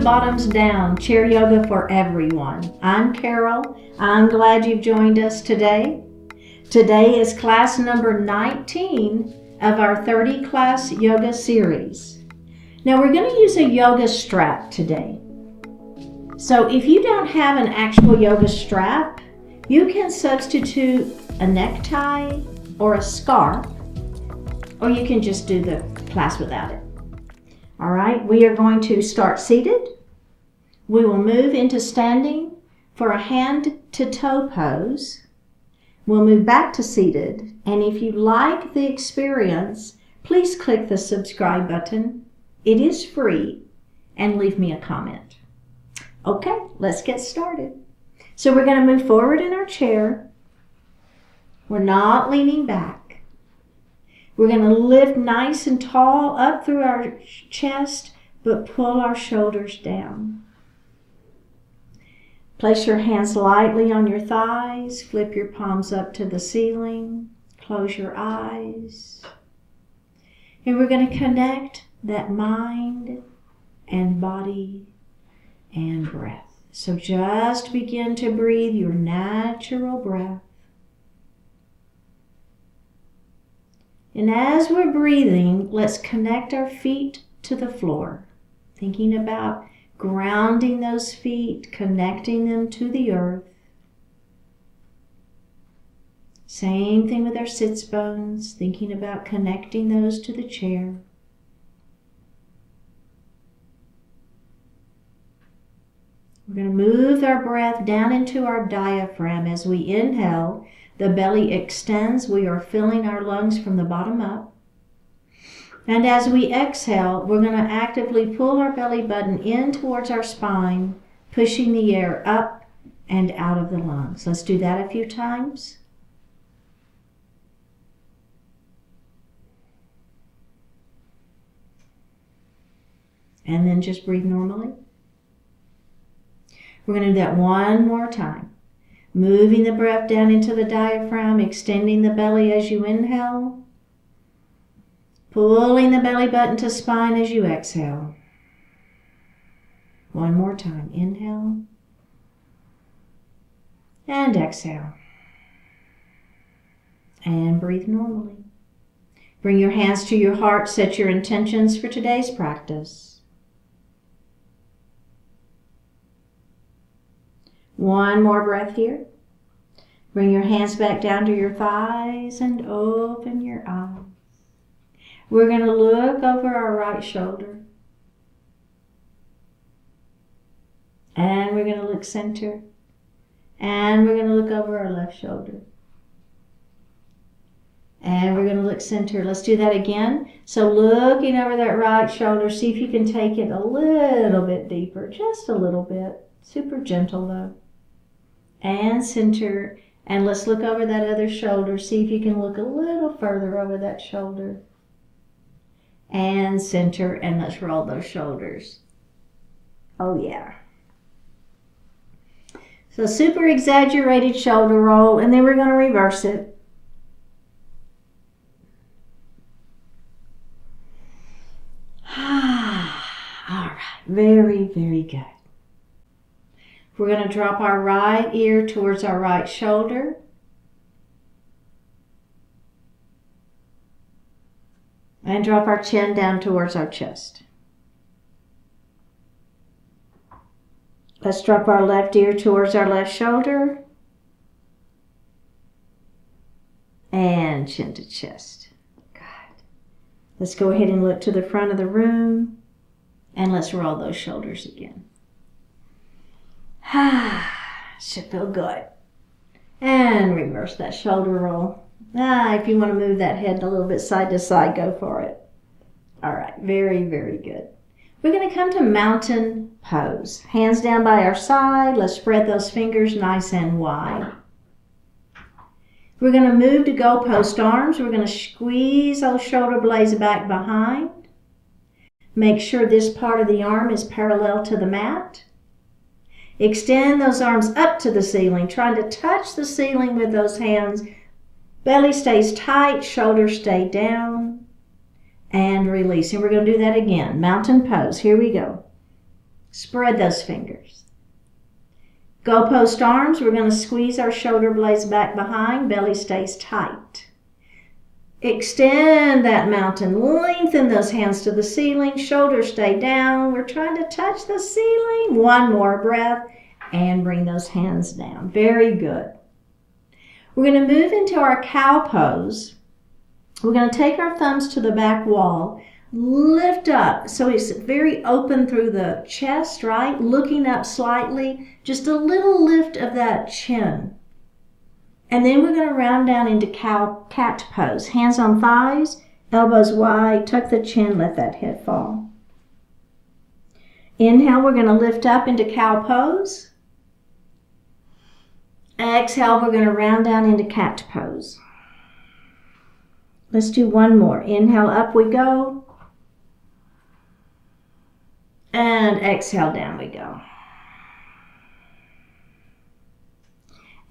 bottoms down, chair yoga for everyone. I'm Carol. I'm glad you've joined us today. Today is class number 19 of our 30 class yoga series. Now we're going to use a yoga strap today. So if you don't have an actual yoga strap, you can substitute a necktie or a scarf, or you can just do the class without it. All right, we are going to start seated. We will move into standing for a hand-to-toe pose. We'll move back to seated, and if you like the experience, please click the subscribe button. It is free, and leave me a comment. Okay, let's get started. So we're going to move forward in our chair. We're not leaning back. We're going to lift nice and tall up through our chest, but pull our shoulders down. Place your hands lightly on your thighs. Flip your palms up to the ceiling. Close your eyes. And we're going to connect that mind and body and breath. So just begin to breathe your natural breath. And as we're breathing, let's connect our feet to the floor, thinking about grounding those feet, connecting them to the earth. Same thing with our sits bones, thinking about connecting those to the chair. We're going to move our breath down into our diaphragm. As we inhale, the belly extends. We are filling our lungs from the bottom up. And as we exhale, we're going to actively pull our belly button in towards our spine, pushing the air up and out of the lungs. Let's do that a few times. And then just breathe normally. We're going to do that one more time. Moving the breath down into the diaphragm, extending the belly as you inhale. Pulling the belly button to spine as you exhale. One more time. Inhale. And exhale. And breathe normally. Bring your hands to your heart. Set your intentions for today's practice. One more breath here. Bring your hands back down to your thighs and open your eyes. We're going to look over our right shoulder. And we're going to look center. And we're going to look over our left shoulder. And we're going to look center. Let's do that again. So looking over that right shoulder, see if you can take it a little bit deeper. Just a little bit. Super gentle though. And center, and let's look over that other shoulder. See if you can look a little further over that shoulder. And center, and let's roll those shoulders. Oh yeah. So super exaggerated shoulder roll, and then we're going to reverse it. All right, very, very good. We're going to drop our right ear towards our right shoulder. And drop our chin down towards our chest. Let's drop our left ear towards our left shoulder. And chin to chest. Good. Let's go ahead and look to the front of the room. And let's roll those shoulders again. Should feel good. And reverse that shoulder roll. If you want to move that head a little bit side to side, go for it. All right, very, very good. We're going to come to mountain pose. Hands down by our side. Let's spread those fingers nice and wide. We're going to move to GoHPO arms. We're going to squeeze those shoulder blades back behind. Make sure this part of the arm is parallel to the mat. Extend those arms up to the ceiling, trying to touch the ceiling with those hands. Belly stays tight, shoulders stay down. And release. And we're going to do that again. Mountain pose. Here we go. Spread those fingers. GoHPO arms, we're going to squeeze our shoulder blades back behind, belly stays tight. Extend that mountain, lengthen those hands to the ceiling, shoulders stay down. We're trying to touch the ceiling. One more breath and bring those hands down. Very good. We're going to move into our cow pose. We're going to take our thumbs to the back wall, lift up so it's very open through the chest, right? Looking up slightly, just a little lift of that chin. And then we're going to round down into cat pose. Hands on thighs, elbows wide, tuck the chin, let that head fall. Inhale, we're going to lift up into cow pose. Exhale, we're going to round down into cat pose. Let's do one more. Inhale, up we go. And exhale, down we go.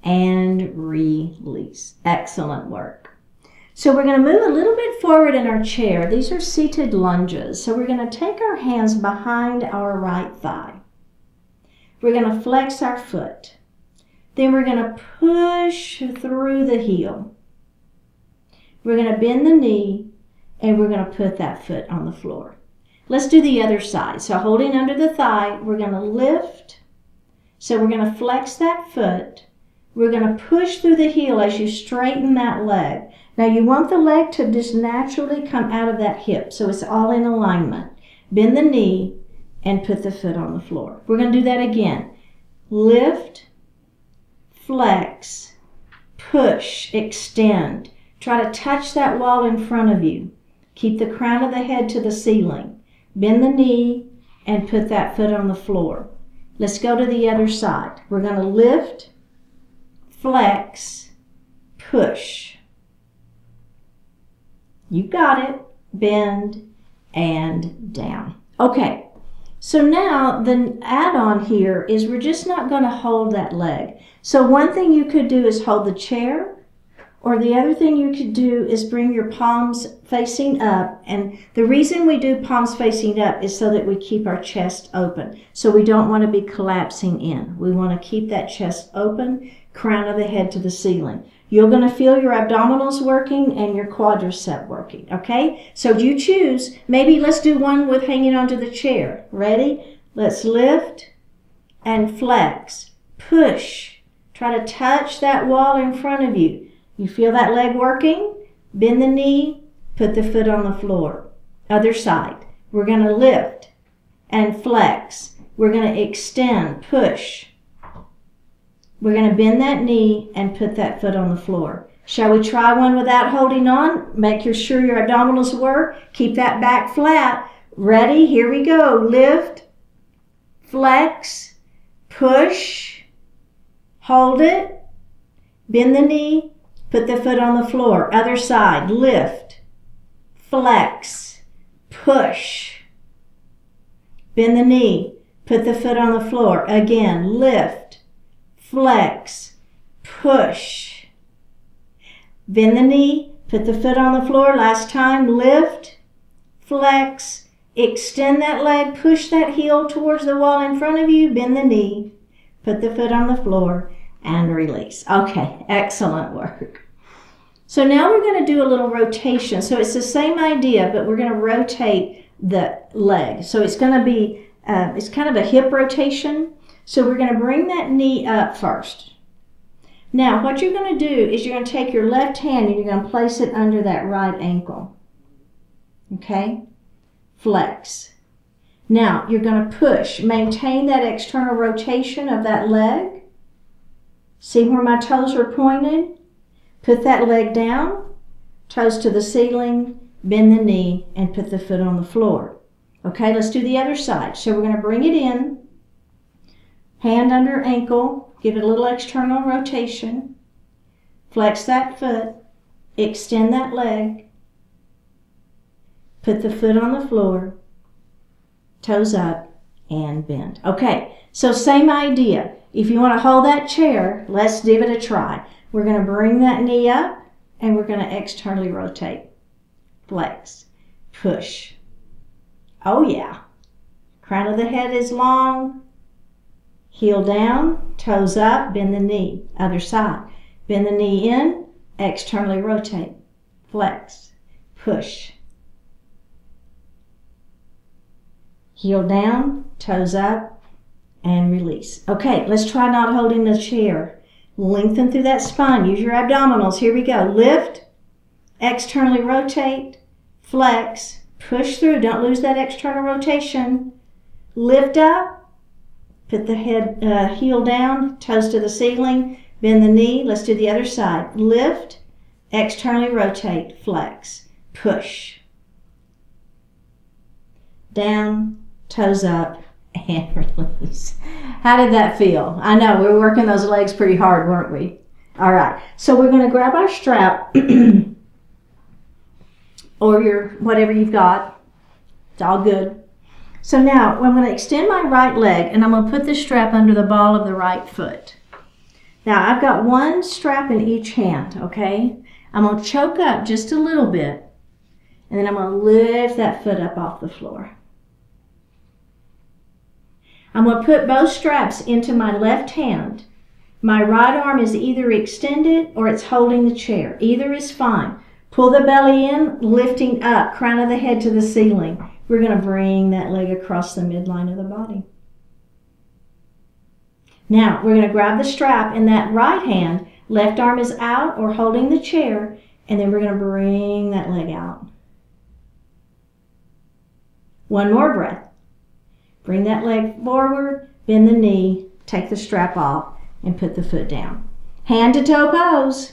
And release. Excellent work. So we're going to move a little bit forward in our chair. These are seated lunges. So we're going to take our hands behind our right thigh. We're going to flex our foot. Then we're going to push through the heel. We're going to bend the knee and we're going to put that foot on the floor. Let's do the other side. So holding under the thigh, we're going to lift. So we're going to flex that foot. We're going to push through the heel as you straighten that leg. Now you want the leg to just naturally come out of that hip so it's all in alignment. Bend the knee and put the foot on the floor. We're going to do that again. Lift, flex, push, extend. Try to touch that wall in front of you. Keep the crown of the head to the ceiling. Bend the knee and put that foot on the floor. Let's go to the other side. We're going to lift, flex, push. You got it. Bend and down. Okay, so now the add-on here is we're just not going to hold that leg. So one thing you could do is hold the chair, or the other thing you could do is bring your palms facing up. And the reason we do palms facing up is so that we keep our chest open. So we don't want to be collapsing in. We want to keep that chest open, crown of the head to the ceiling. You're going to feel your abdominals working and your quadricep working, okay? So you choose. Maybe let's do one with hanging onto the chair. Ready? Let's lift and flex. Push. Try to touch that wall in front of you. You feel that leg working? Bend the knee, put the foot on the floor. Other side. We're going to lift and flex. We're going to extend, push. We're going to bend that knee and put that foot on the floor. Shall we try one without holding on? Make sure your abdominals work. Keep that back flat. Ready? Here we go. Lift, flex, push, hold it, bend the knee, put the foot on the floor. Other side. Lift, flex, push, bend the knee, put the foot on the floor. Again, lift, flex, push, bend the knee, put the foot on the floor. Last time. Lift, flex, extend that leg, push that heel towards the wall in front of you, bend the knee, put the foot on the floor, and release. Okay, excellent work. So now we're going to do a little rotation. So it's the same idea, but we're going to rotate the leg. So it's going to be, it's kind of a hip rotation. So we're going to bring that knee up first. Now what you're going to do is you're going to take your left hand and you're going to place it under that right ankle. Okay? Flex. Now you're going to push. Maintain that external rotation of that leg. See where my toes are pointed? Put that leg down, toes to the ceiling, bend the knee, and put the foot on the floor. Okay, let's do the other side. So we're going to bring it in, hand under ankle, give it a little external rotation, flex that foot, extend that leg, put the foot on the floor, toes up, and bend. Okay, so same idea. If you want to hold that chair, let's give it a try. We're going to bring that knee up and we're going to externally rotate. Flex. Push. Oh yeah. Crown of the head is long. Heel down, toes up, bend the knee. Other side. Bend the knee in, externally rotate. Flex, push. Heel down, toes up, and release. Okay, let's try not holding the chair. Lengthen through that spine. Use your abdominals. Here we go. Lift, externally rotate, flex, push through. Don't lose that external rotation. Lift up, put the head, heel down, toes to the ceiling, bend the knee. Let's do the other side. Lift, externally rotate, flex, push. Down, toes up, and release. How did that feel? I know, we were working those legs pretty hard, weren't we? All right, so we're going to grab our strap or your whatever you've got. It's all good. So now I'm going to extend my right leg and I'm going to put the strap under the ball of the right foot. Now I've got one strap in each hand, okay? I'm going to choke up just a little bit and then I'm going to lift that foot up off the floor. I'm going to put both straps into my left hand. My right arm is either extended or it's holding the chair. Either is fine. Pull the belly in, lifting up, crown of the head to the ceiling. We're going to bring that leg across the midline of the body. Now, we're going to grab the strap in that right hand. Left arm is out or holding the chair, and then we're going to bring that leg out. One more breath. Bring that leg forward, bend the knee, take the strap off, and put the foot down. Hand to toe pose.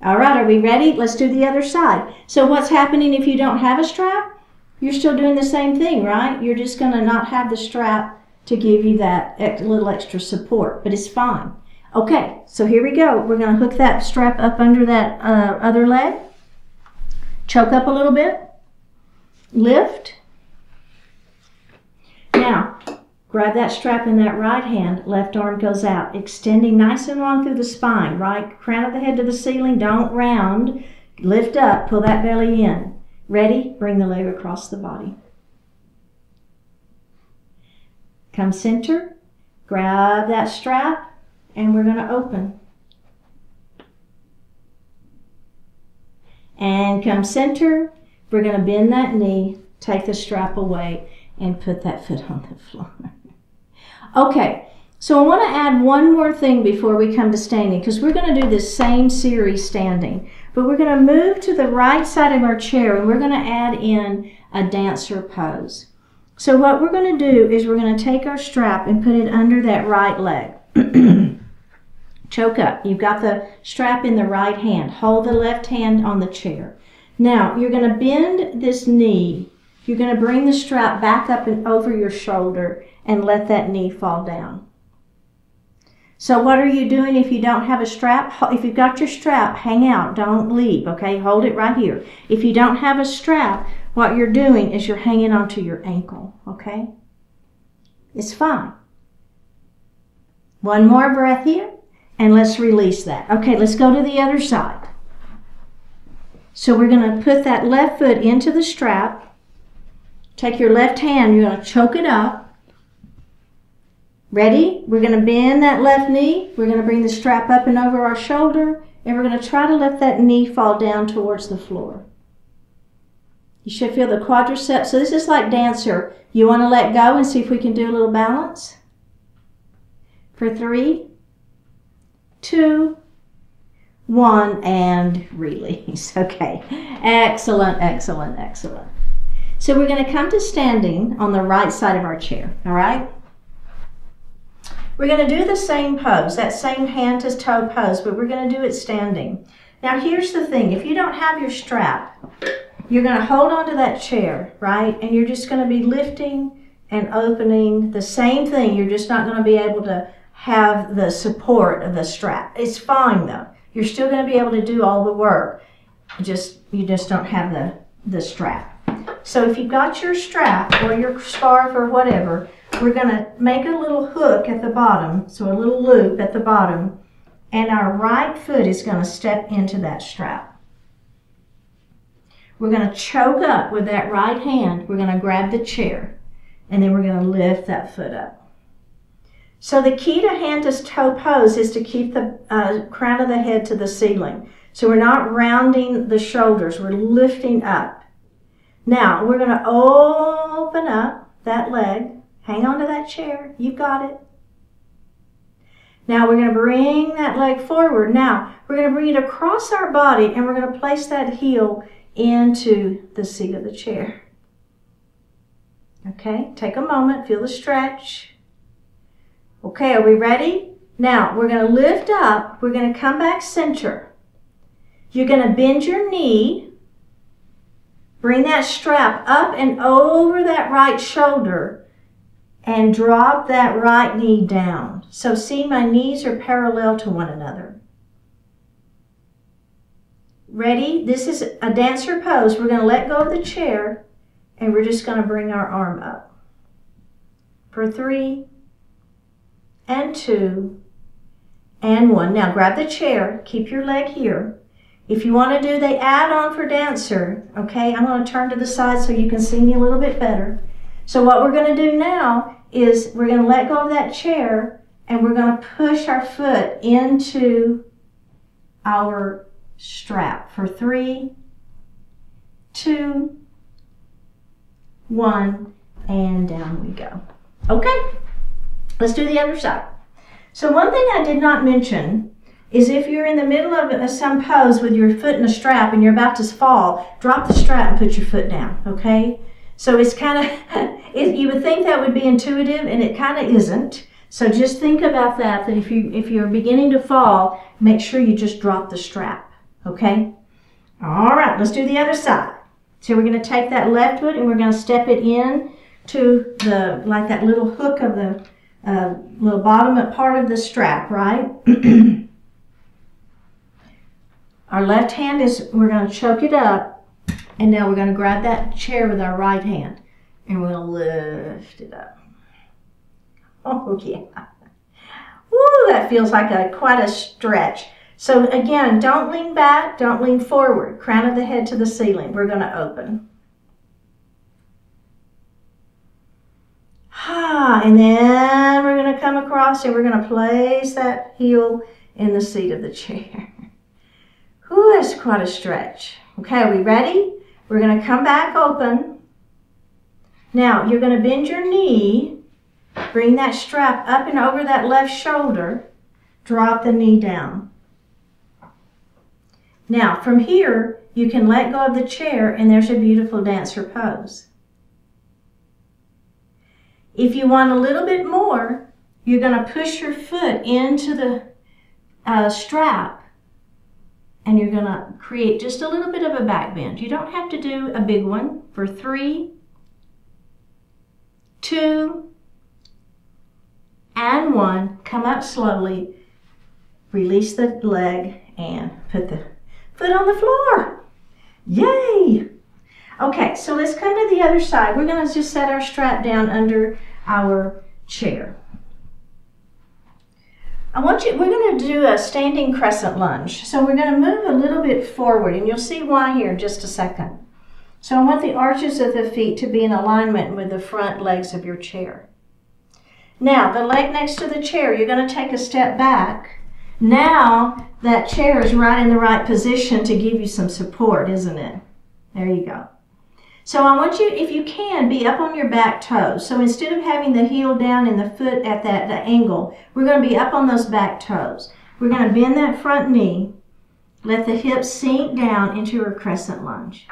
All right, are we ready? Let's do the other side. So what's happening if you don't have a strap? You're still doing the same thing, right? You're just going to not have the strap to give you that little extra support, but it's fine. Okay, so here we go. We're going to hook that strap up under that other leg. Choke up a little bit. Lift. Now, grab that strap in that right hand. Left arm goes out, extending nice and long through the spine. Right crown of the head to the ceiling. Don't round. Lift up. Pull that belly in. Ready? Bring the leg across the body. Come center. Grab that strap, and we're going to open. And come center. We're going to bend that knee, take the strap away, and put that foot on the floor. Okay, so I want to add one more thing before we come to standing, because we're going to do this same series standing. But we're going to move to the right side of our chair, and we're going to add in a dancer pose. So what we're going to do is we're going to take our strap and put it under that right leg. Choke up. You've got the strap in the right hand. Hold the left hand on the chair. Now, you're going to bend this knee. You're going to bring the strap back up and over your shoulder and let that knee fall down. So what are you doing if you don't have a strap? If you've got your strap, hang out. Don't leave, okay? Hold it right here. If you don't have a strap, what you're doing is you're hanging onto your ankle, okay? It's fine. One more breath here, and let's release that. Okay, let's go to the other side. So we're going to put that left foot into the strap. Take your left hand, you're going to choke it up. Ready? We're going to bend that left knee. We're going to bring the strap up and over our shoulder, and we're going to try to let that knee fall down towards the floor. You should feel the quadriceps. So this is like dancer. You want to let go and see if we can do a little balance? For 3, 2, 1, and release. Okay. Excellent, excellent, excellent. So we're going to come to standing on the right side of our chair, all right? We're going to do the same pose, that same hand to toe pose, but we're going to do it standing. Now here's the thing, if you don't have your strap, you're going to hold onto that chair, right? And you're just going to be lifting and opening the same thing. You're just not going to be able to have the support of the strap. It's fine though. You're still going to be able to do all the work. You just don't have the strap. So if you've got your strap or your scarf or whatever, we're going to make a little hook at the bottom, so a little loop at the bottom, and our right foot is going to step into that strap. We're going to choke up with that right hand. We're going to grab the chair. and then we're going to lift that foot up. So the key to hand to toe pose is to keep the crown of the head to the ceiling. So we're not rounding the shoulders, we're lifting up. Now we're going to open up that leg, hang on to that chair, you've got it. Now we're going to bring that leg forward. Now we're going to bring it across our body and we're going to place that heel into the seat of the chair. Okay, take a moment, feel the stretch. Okay, are we ready? Now we're going to lift up, we're going to come back center. You're going to bend your knee, bring that strap up and over that right shoulder and drop that right knee down. So see, my knees are parallel to one another. Ready? This is a dancer pose. We're going to let go of the chair and we're just going to bring our arm up. For 3, and 2, and 1. Now grab the chair, keep your leg here. If you want to do the add-on for dancer, okay, I'm going to turn to the side so you can see me a little bit better. So what we're going to do now is we're going to let go of that chair and we're going to push our foot into our strap for 3, 2, 1, and down we go. Okay, let's do the other side. So one thing I did not mention is if you're in the middle of some pose with your foot in a strap and you're about to fall, drop the strap and put your foot down, okay? So it's kind of, you would think that would be intuitive and it kind of isn't. So just think about that if you're beginning to fall, make sure you just drop the strap, okay? All right, let's do the other side. So we're going to take that left foot and we're going to step it in to the, like that little hook of the little bottom part of the strap, right? Our left hand we're going to choke it up, and now we're going to grab that chair with our right hand, and we're going to lift it up. Oh, yeah. Woo, that feels like quite a stretch. So again, don't lean back, don't lean forward. Crown of the head to the ceiling. We're going to open. And then we're going to come across and we're going to place that heel in the seat of the chair. Whew, that's quite a stretch. Okay, are we ready? We're going to come back open. Now, you're going to bend your knee, bring that strap up and over that left shoulder, drop the knee down. Now, from here, you can let go of the chair and there's a beautiful dancer pose. If you want a little bit more, you're going to push your foot into the strap and you're going to create just a little bit of a back bend. You don't have to do a big one. For 3, 2, and 1. Come up slowly, release the leg, and put the foot on the floor. Yay! Okay, so let's come to the other side. We're going to just set our strap down under our chair. We're going to do a standing crescent lunge. So we're going to move a little bit forward, and you'll see why here in just a second. So I want the arches of the feet to be in alignment with the front legs of your chair. Now, the leg next to the chair, you're going to take a step back. Now, that chair is right in the right position to give you some support, isn't it? There you go. So I want you, if you can, be up on your back toes. So instead of having the heel down and the foot at the angle, we're going to be up on those back toes. We're going to bend that front knee, let the hips sink down into a crescent lunge.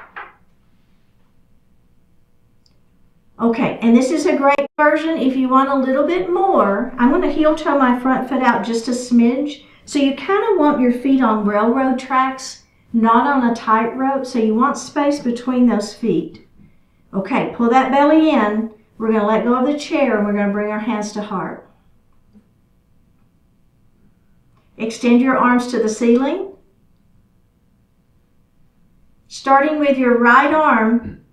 Okay, and this is a great version. If you want a little bit more, I'm going to heel toe my front foot out just a smidge. So you kind of want your feet on railroad tracks, not on a tightrope. So you want space between those feet. Okay, pull that belly in. We're going to let go of the chair and we're going to bring our hands to heart. Extend your arms to the ceiling. Starting with your right arm,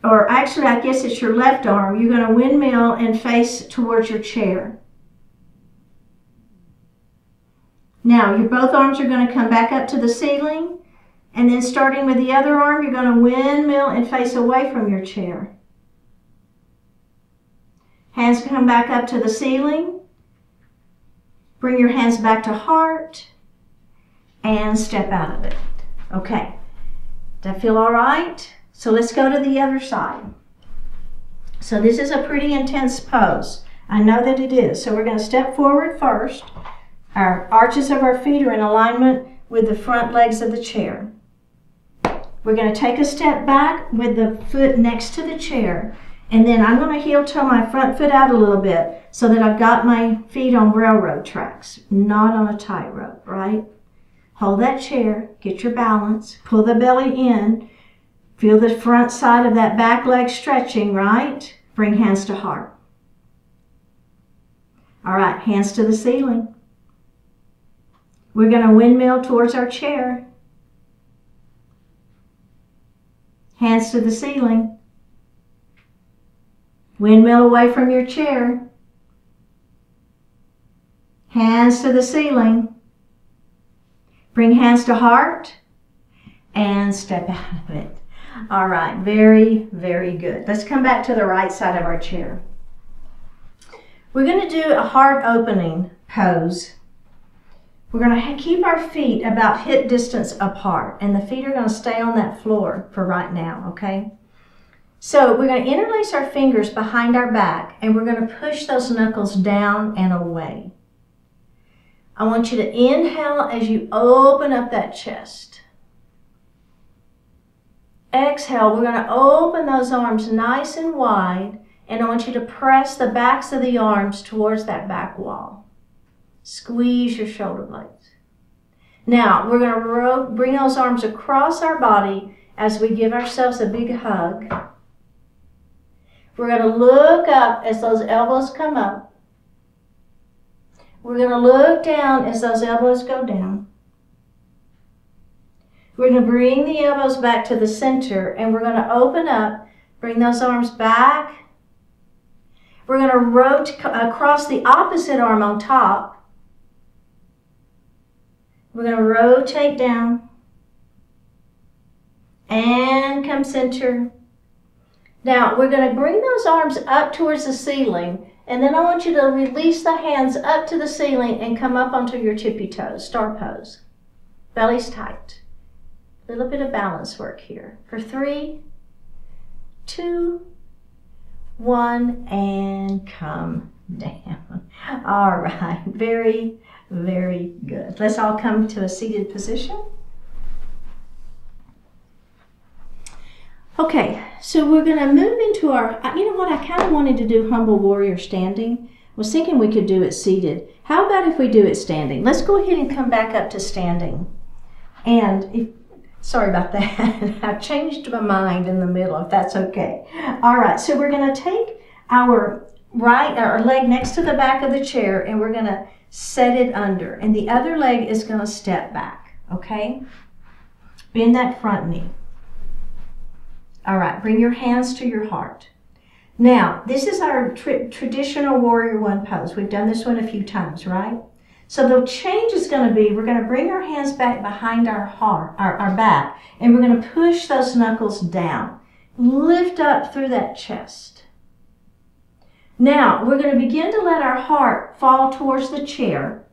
or actually I guess it's your left arm, you're going to windmill and face towards your chair. Now, your both arms are going to come back up to the ceiling, and then starting with the other arm, you're going to windmill and face away from your chair. Hands come back up to the ceiling. Bring your hands back to heart and step out of it. Okay, does that feel all right? So let's go to the other side. So this is a pretty intense pose. I know that it is. So we're going to step forward first. Our arches of our feet are in alignment with the front legs of the chair. We're going to take a step back with the foot next to the chair. And then I'm going to heel toe my front foot out a little bit so that I've got my feet on railroad tracks, not on a tightrope, right? Hold that chair, get your balance, pull the belly in, feel the front side of that back leg stretching, right? Bring hands to heart. All right, hands to the ceiling. We're going to windmill towards our chair. Hands to the ceiling. Windmill away from your chair. Hands to the ceiling. Bring hands to heart and step out of it. All right, very, very good. Let's come back to the right side of our chair. We're going to do a heart opening pose. We're going to keep our feet about hip distance apart, and the feet are going to stay on that floor for right now, okay? So we're going to interlace our fingers behind our back, and we're going to push those knuckles down and away. I want you to inhale as you open up that chest. Exhale, we're going to open those arms nice and wide, and I want you to press the backs of the arms towards that back wall. Squeeze your shoulder blades. Now, we're going to bring those arms across our body as we give ourselves a big hug. We're going to look up as those elbows come up. We're going to look down as those elbows go down. We're going to bring the elbows back to the center, and we're going to open up, bring those arms back. We're going to rotate across the opposite arm on top. We're going to rotate down and come center. Now, we're going to bring those arms up towards the ceiling, and then I want you to release the hands up to the ceiling and come up onto your tippy toes, star pose. Belly's tight. A little bit of balance work here. For 3, 2, 1, and come down. All right, very, very good. Let's all come to a seated position. Okay, so we're going to move into our, you know what, I kind of wanted to do humble warrior standing. I was thinking we could do it seated. How about if we do it standing? Let's go ahead and come back up to standing. And sorry about that. I changed my mind in the middle, if that's okay. All right, so we're going to take our leg next to the back of the chair, and we're going to set it under. And the other leg is going to step back, okay? Bend that front knee. All right, bring your hands to your heart. Now, this is our traditional Warrior One pose. We've done this one a few times, right? So the change is going to be, we're going to bring our hands back behind our heart, our back, and we're going to push those knuckles down. Lift up through that chest. Now, we're going to begin to let our heart fall towards the chair,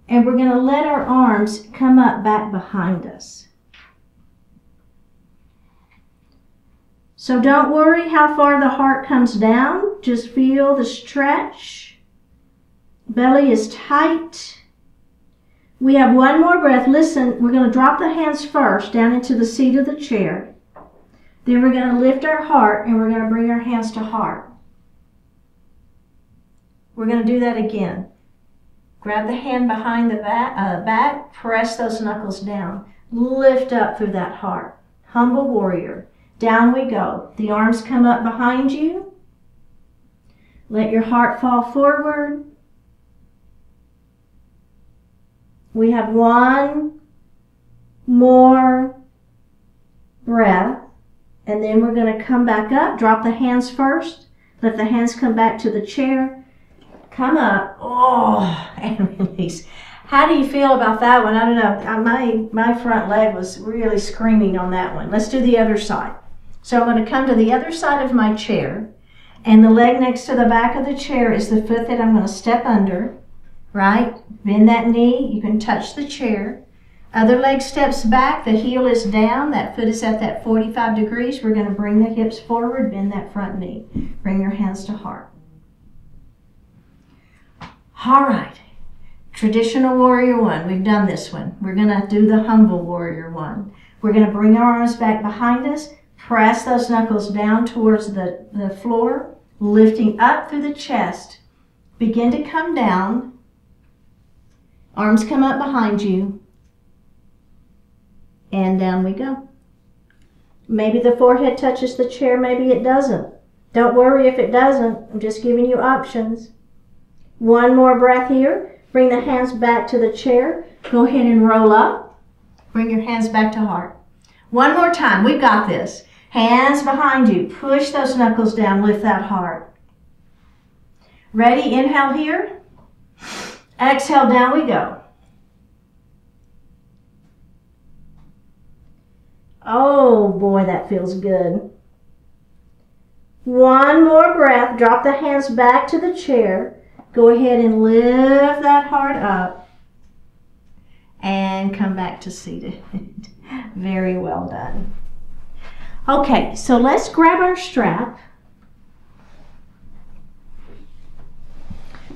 and we're going to let our arms come up back behind us. So don't worry how far the heart comes down. Just feel the stretch. Belly is tight. We have one more breath. Listen, we're going to drop the hands first down into the seat of the chair. Then we're going to lift our heart, and we're going to bring our hands to heart. We're going to do that again. Grab the hand behind the back, press those knuckles down. Lift up through that heart. Humble warrior. Down we go. The arms come up behind you. Let your heart fall forward. We have one more breath, and then we're going to come back up. Drop the hands first. Let the hands come back to the chair. Come up. Oh, and release. How do you feel about that one? I don't know. My front leg was really screaming on that one. Let's do the other side. So I'm going to come to the other side of my chair. And the leg next to the back of the chair is the foot that I'm going to step under, right? Bend that knee. You can touch the chair. Other leg steps back. The heel is down. That foot is at that 45 degrees. We're going to bring the hips forward. Bend that front knee. Bring your hands to heart. All right. Traditional warrior one. We've done this one. We're going to do the humble warrior one. We're going to bring our arms back behind us. Press those knuckles down towards the floor, lifting up through the chest. Begin to come down. Arms come up behind you. And down we go. Maybe the forehead touches the chair, maybe it doesn't. Don't worry if it doesn't. I'm just giving you options. One more breath here. Bring the hands back to the chair. Go ahead and roll up. Bring your hands back to heart. One more time. We've got this. Hands behind you. Push those knuckles down. Lift that heart. Ready? Inhale here. Exhale, down we go. Oh boy, that feels good. One more breath. Drop the hands back to the chair. Go ahead and lift that heart up. And come back to seated. Very well done. Okay, so let's grab our strap.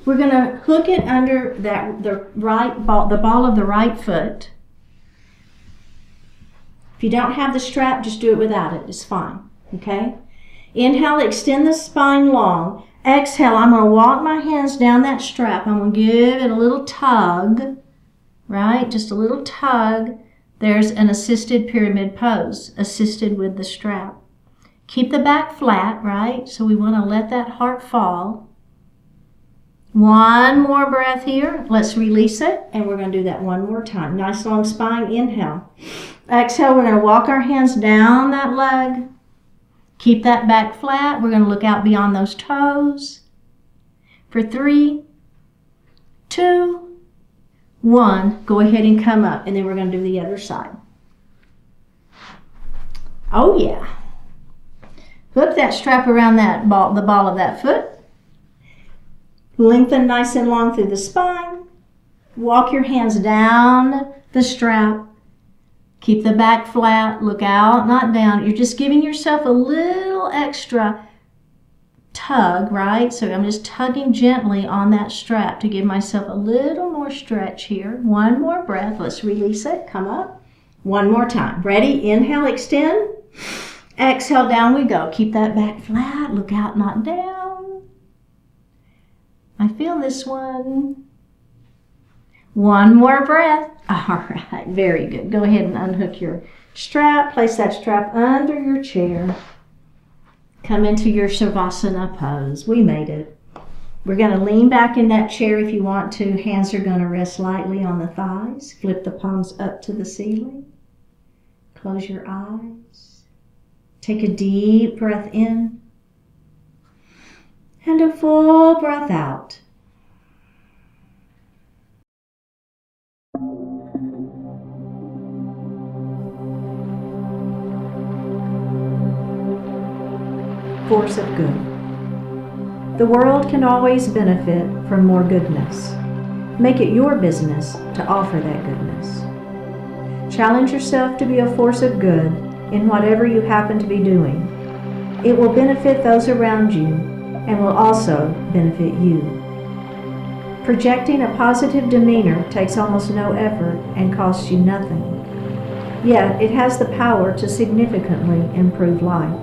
We're going to hook it under the ball of the right foot. If you don't have the strap, just do it without it. It's fine. Okay? Inhale, extend the spine long. Exhale, I'm going to walk my hands down that strap. I'm going to give it a little tug, right? Just a little tug. There's an assisted pyramid pose, assisted with the strap. Keep the back flat, right? So we want to let that heart fall. One more breath here. Let's release it, and we're going to do that one more time. Nice long spine. Inhale. Exhale, we're going to walk our hands down that leg. Keep that back flat. We're going to look out beyond those toes. For 3, 2, 1, go ahead and come up, and then we're going to do the other side. Oh yeah. Hook that strap around the ball of that foot. Lengthen nice and long through the spine. Walk your hands down the strap. Keep the back flat. Look out, not down. You're just giving yourself a little extra tug, right? So I'm just tugging gently on that strap to give myself a little more stretch here. One more breath. Let's release it. Come up. One more time. Ready? Inhale, extend. Exhale, down we go. Keep that back flat. Look out, not down. I feel this one. One more breath. All right, very good. Go ahead and unhook your strap. Place that strap under your chair. Come into your Shavasana pose. We made it. We're going to lean back in that chair if you want to. Hands are going to rest lightly on the thighs. Flip the palms up to the ceiling. Close your eyes. Take a deep breath in. And a full breath out. Force of good. The world can always benefit from more goodness. Make it your business to offer that goodness. Challenge yourself to be a force of good in whatever you happen to be doing. It will benefit those around you and will also benefit you. Projecting a positive demeanor takes almost no effort and costs you nothing. Yet it has the power to significantly improve life.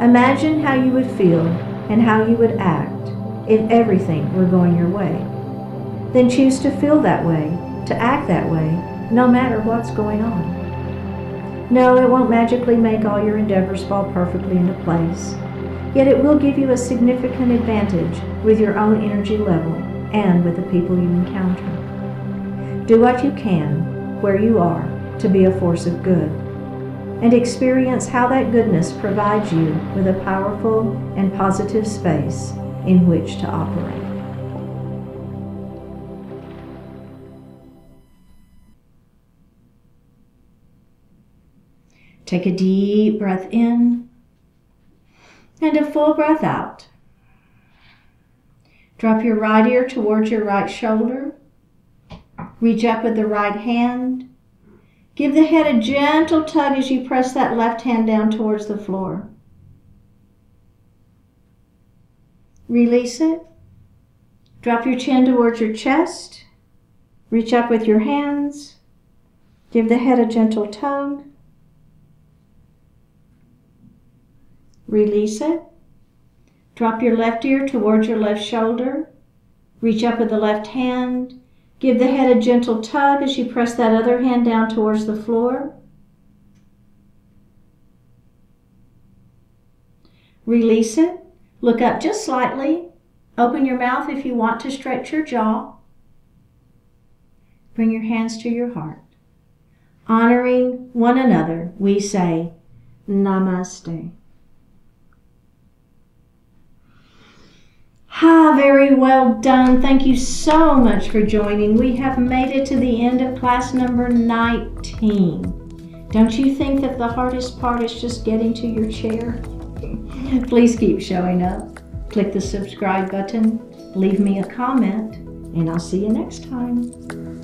Imagine how you would feel and how you would act if everything were going your way. Then choose to feel that way, to act that way, no matter what's going on. No, it won't magically make all your endeavors fall perfectly into place, yet it will give you a significant advantage with your own energy level and with the people you encounter. Do what you can, where you are, to be a force of good, and experience how that goodness provides you with a powerful and positive space in which to operate. Take a deep breath in. And a full breath out. Drop your right ear towards your right shoulder. Reach up with the right hand. Give the head a gentle tug as you press that left hand down towards the floor. Release it. Drop your chin towards your chest. Reach up with your hands. Give the head a gentle tug. Release it. Drop your left ear towards your left shoulder. Reach up with the left hand. Give the head a gentle tug as you press that other hand down towards the floor. Release it. Look up just slightly. Open your mouth if you want to stretch your jaw. Bring your hands to your heart. Honoring one another, we say, Namaste. Very well done. Thank you so much for joining. We have made it to the end of class number 19. Don't you think that the hardest part is just getting to your chair? Please keep showing up. Click the subscribe button, leave me a comment, and I'll see you next time.